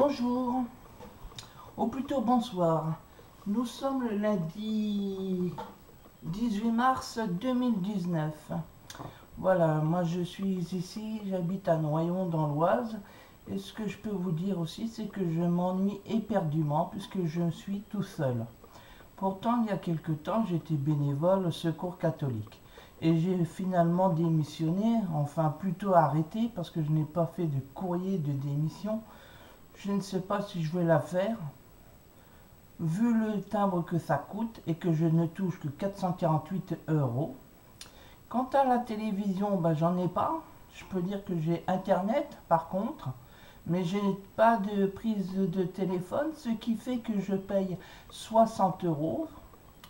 Bonjour, ou plutôt bonsoir. Nous sommes le lundi 18 mars 2019. Voilà, moi je suis ici, j'habite à Noyon dans l'Oise. Et ce que je peux vous dire aussi, c'est que je m'ennuie éperdument puisque je suis tout seul. Pourtant, il y a quelque temps, j'étais bénévole au Secours catholique. Et j'ai finalement démissionné, enfin plutôt arrêté parce que je n'ai pas fait de courrier de démission. Je ne sais pas si je vais la faire, vu le timbre que ça coûte et que je ne touche que 448 €. Quant à la télévision, j'en ai pas. Je peux dire que j'ai Internet par contre, mais j'ai pas de prise de téléphone, ce qui fait que je paye 60 €.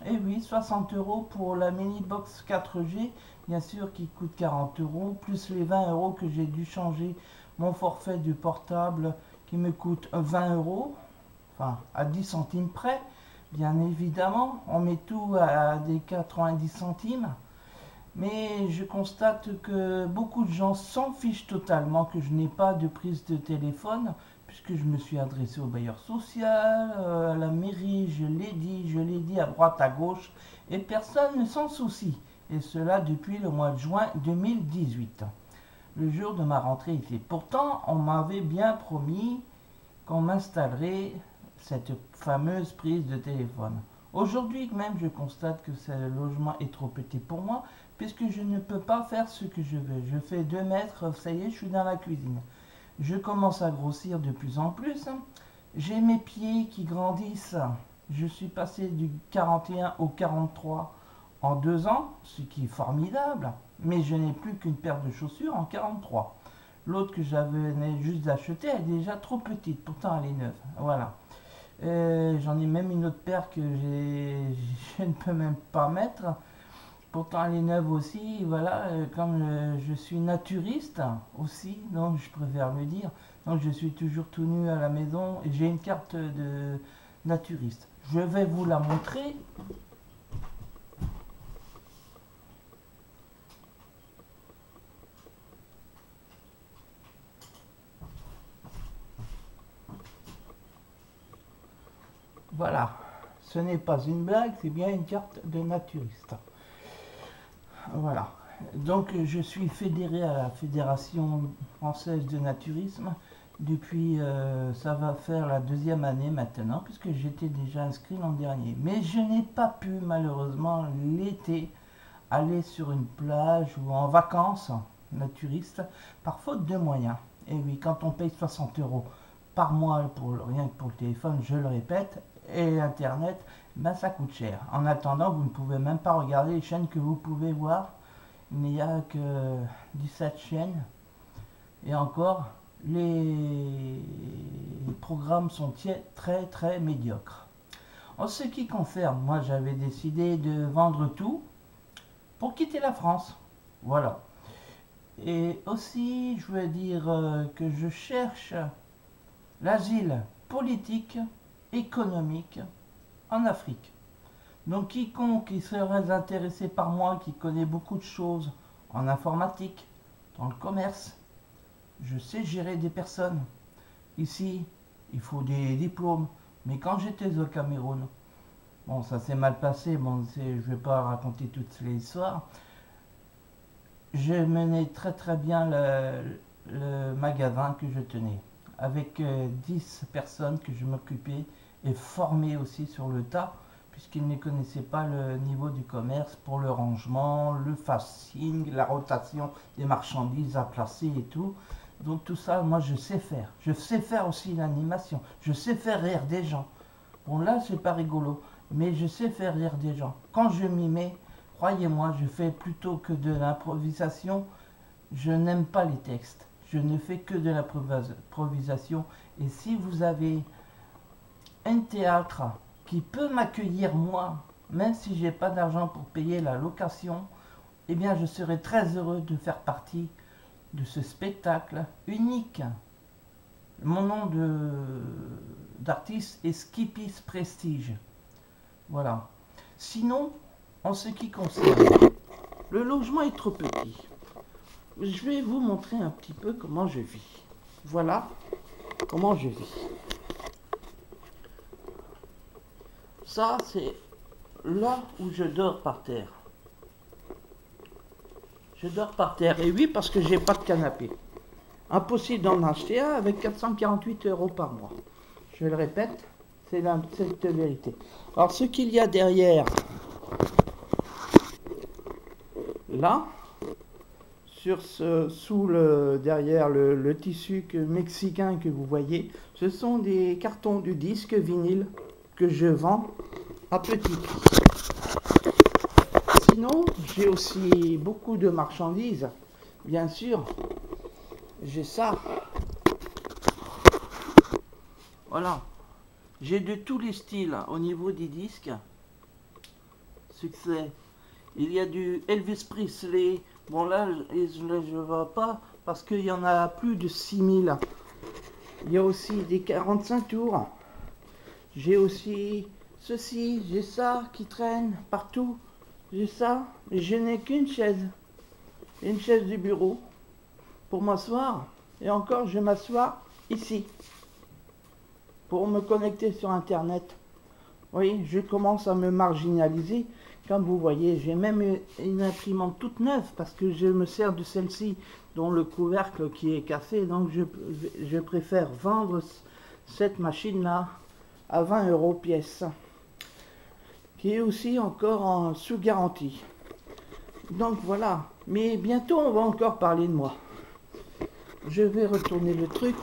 Et oui, 60 € pour la mini box 4G, bien sûr, qui coûte 40 €, plus les 20 € que j'ai dû changer mon forfait de portable qui me coûte 20 €, enfin à 10 centimes près, bien évidemment, on met tout à des 90 centimes. Mais je constate que beaucoup de gens s'en fichent totalement que je n'ai pas de prise de téléphone, puisque je me suis adressé au bailleur social, à la mairie, je l'ai dit à droite, à gauche, et personne ne s'en soucie. Et cela depuis le mois de juin 2018. Le jour de ma rentrée ici. Pourtant, on m'avait bien promis qu'on m'installerait cette fameuse prise de téléphone. Aujourd'hui même, je constate que ce logement est trop petit pour moi, puisque je ne peux pas faire ce que je veux. Je fais 2 mètres, ça y est, je suis dans la cuisine. Je commence à grossir de plus en plus. J'ai mes pieds qui grandissent. Je suis passé du 41 au 43 en 2 ans, ce qui est formidable. Mais je n'ai plus qu'une paire de chaussures en 43. L'autre que j'avais juste d'acheter est déjà trop petite, pourtant elle est neuve. Voilà. J'en ai même une autre paire que je ne peux même pas mettre. Pourtant elle est neuve aussi. Voilà, comme je suis naturiste aussi, donc je préfère le dire. Donc je suis toujours tout nu à la maison et j'ai une carte de naturiste. Je vais vous la montrer. Voilà, ce n'est pas une blague, c'est bien une carte de naturiste. Voilà, donc je suis fédéré à la Fédération française de naturisme depuis, ça va faire la 2e année maintenant, puisque j'étais déjà inscrit l'an dernier. Mais je n'ai pas pu malheureusement l'été aller sur une plage ou en vacances naturistes par faute de moyens. Et oui, quand on paye 60 € par mois pour rien que pour le téléphone, je le répète, et internet, ça coûte cher. En attendant, vous ne pouvez même pas regarder les chaînes que vous pouvez voir. Il n'y a que 17 chaînes. Et encore, les programmes sont très médiocres. En ce qui concerne, moi j'avais décidé de vendre tout pour quitter la France. Voilà. Et aussi, je veux dire que je cherche l'asile politique, économique en Afrique. Donc quiconque qui serait intéressé par moi, qui connaît beaucoup de choses en informatique, dans le commerce, je sais gérer des personnes. Ici, il faut des diplômes. Mais quand j'étais au Cameroun, bon, ça s'est mal passé, bon, je ne vais pas raconter toutes les histoires. Je menais très bien le magasin que je tenais, avec 10 personnes que je m'occupais et formées aussi sur le tas, puisqu'ils ne connaissaient pas le niveau du commerce pour le rangement, le facing, la rotation des marchandises à placer et tout. Donc tout ça, moi je sais faire. Je sais faire aussi l'animation. Je sais faire rire des gens. Bon là, c'est pas rigolo, mais je sais faire rire des gens. Quand je m'y mets, croyez-moi, je fais plutôt que de l'improvisation. Je n'aime pas les textes. Je ne fais que de l'improvisation. Et si vous avez un théâtre qui peut m'accueillir moi, même si j'ai pas d'argent pour payer la location, eh bien je serai très heureux de faire partie de ce spectacle unique. Mon nom d'artiste est Skipis Prestige. Voilà. Sinon, en ce qui concerne, le logement est trop petit. Je vais vous montrer un petit peu comment je vis. Voilà comment je vis. Ça, c'est là où je dors par terre. Je dors par terre. Et oui, parce que j'ai pas de canapé. Impossible d'en acheter un avec 448 € par mois. Je le répète, c'est la vérité. Alors, ce qu'il y a derrière, là, derrière le tissu mexicain que vous voyez, ce sont des cartons de disques vinyle que je vends à petit prix. Sinon, j'ai aussi beaucoup de marchandises. Bien sûr, j'ai ça. Voilà. J'ai de tous les styles au niveau des disques. Succès. Il y a du Elvis Presley. Bon là, je ne vois pas parce qu'il y en a plus de 6000. Il y a aussi des 45 tours. J'ai aussi ceci, j'ai ça qui traîne partout. J'ai ça, mais je n'ai qu'une chaise. Une chaise du bureau pour m'asseoir. Et encore, je vais m'asseoir ici pour me connecter sur Internet. Oui, je commence à me marginaliser. Comme vous voyez, j'ai même une imprimante toute neuve parce que je me sers de celle-ci dont le couvercle qui est cassé. Donc je préfère vendre cette machine-là à 20 € pièce, qui est aussi encore sous garantie. Donc voilà, mais bientôt on va encore parler de moi. Je vais retourner le truc.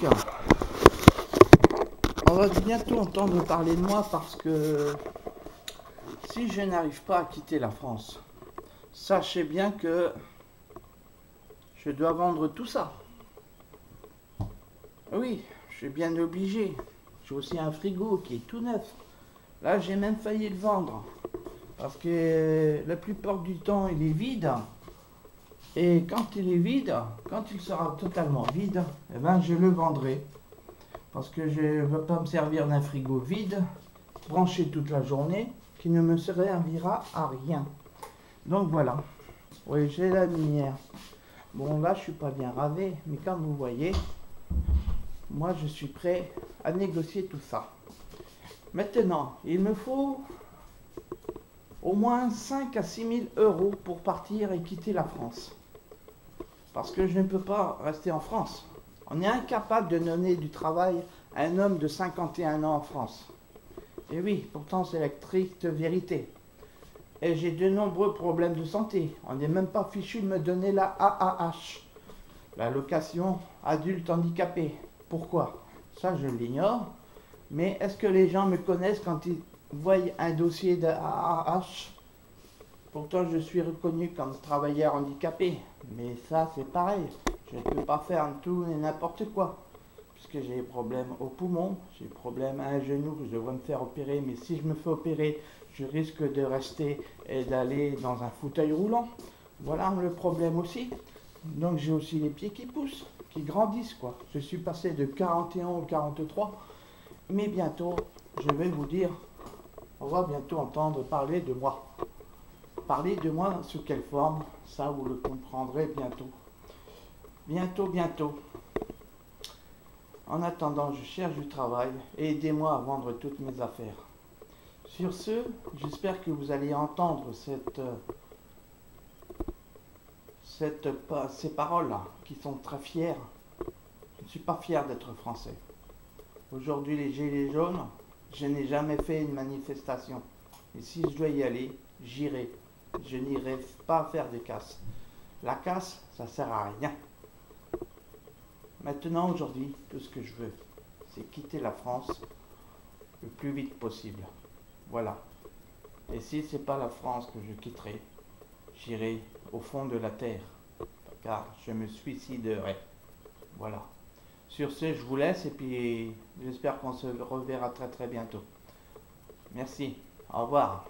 On va bientôt entendre parler de moi parce que si je n'arrive pas à quitter la France, sachez bien que je dois vendre tout ça. Oui, je suis bien obligé. J'ai aussi un frigo qui est tout neuf. Là, j'ai même failli le vendre. Parce que la plupart du temps, il est vide. Et quand il est vide, quand il sera totalement vide, eh ben, je le vendrai. Parce que je ne veux pas me servir d'un frigo vide, branché toute la journée, qui ne me servira à rien. Donc voilà. Oui, j'ai la lumière. Bon, là, je suis pas bien ravé, mais comme vous voyez, moi, je suis prêt à négocier tout ça. Maintenant, il me faut au moins 5 à 6 000 € pour partir et quitter la France. Parce que je ne peux pas rester en France. On est incapable de donner du travail à un homme de 51 ans en France. Et oui, pourtant c'est la stricte vérité. Et j'ai de nombreux problèmes de santé. On n'est même pas fichu de me donner la AAH, l'allocation adulte handicapé. Pourquoi? Ça je l'ignore. Mais est-ce que les gens me connaissent quand ils voient un dossier de AAH? Pourtant je suis reconnu comme travailleur handicapé. Mais ça c'est pareil. Je ne peux pas faire tout et n'importe quoi. Puisque j'ai des problèmes au poumon, j'ai des problèmes à un genou que je devrais me faire opérer. Mais si je me fais opérer, je risque de rester et d'aller dans un fauteuil roulant. Voilà le problème aussi. Donc j'ai aussi les pieds qui poussent, qui grandissent quoi. Je suis passé de 41 au 43. Mais bientôt, je vais vous dire, on va bientôt entendre parler de moi. Parler de moi sous quelle forme, ça vous le comprendrez bientôt. Bientôt, bientôt. En attendant, je cherche du travail et aidez-moi à vendre toutes mes affaires. Sur ce, j'espère que vous allez entendre ces paroles-là, qui sont très fières. Je ne suis pas fier d'être français. Aujourd'hui, les Gilets jaunes, je n'ai jamais fait une manifestation. Et si je dois y aller, j'irai. Je n'irai pas faire de casse. La casse, ça sert à rien. Maintenant, aujourd'hui, tout ce que je veux, c'est quitter la France le plus vite possible. Voilà. Et si ce n'est pas la France que je quitterai, j'irai au fond de la terre, car je me suiciderai. Voilà. Sur ce, je vous laisse et puis j'espère qu'on se reverra très très bientôt. Merci. Au revoir.